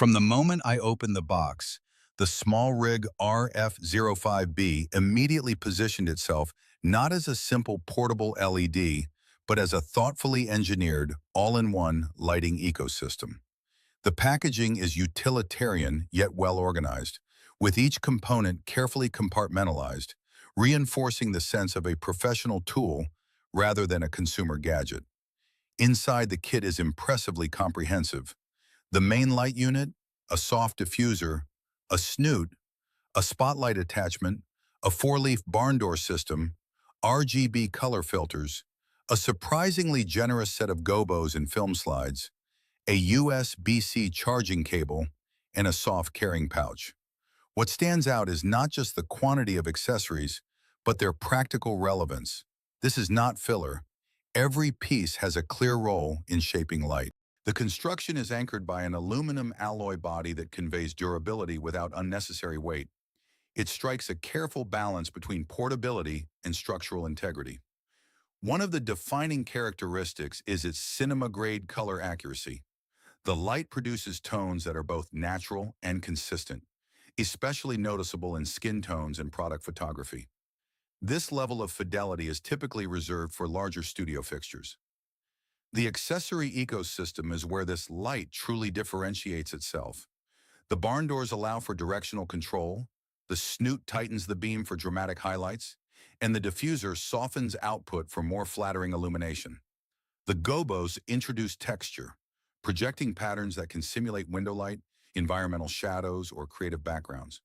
From the moment I opened the box, the SmallRig RF05B immediately positioned itself not as a simple portable LED, but as a thoughtfully engineered, all-in-one lighting ecosystem. The packaging is utilitarian yet well-organized, with each component carefully compartmentalized, reinforcing the sense of a professional tool rather than a consumer gadget. Inside, the kit is impressively comprehensive. The main light unit, a soft diffuser, a snoot, a spotlight attachment, a four-leaf barn door system, RGB color filters, a surprisingly generous set of gobos and film slides, a USB-C charging cable, and a soft carrying pouch. What stands out is not just the quantity of accessories, but their practical relevance. This is not filler. Every piece has a clear role in shaping light. The construction is anchored by an aluminum alloy body that conveys durability without unnecessary weight. It strikes a careful balance between portability and structural integrity. One of the defining characteristics is its cinema-grade color accuracy. The light produces tones that are both natural and consistent, especially noticeable in skin tones and product photography. This level of fidelity is typically reserved for larger studio fixtures. The accessory ecosystem is where this light truly differentiates itself. The barn doors allow for directional control, the snoot tightens the beam for dramatic highlights, and the diffuser softens output for more flattering illumination. The gobos introduce texture, projecting patterns that can simulate window light, environmental shadows, or creative backgrounds.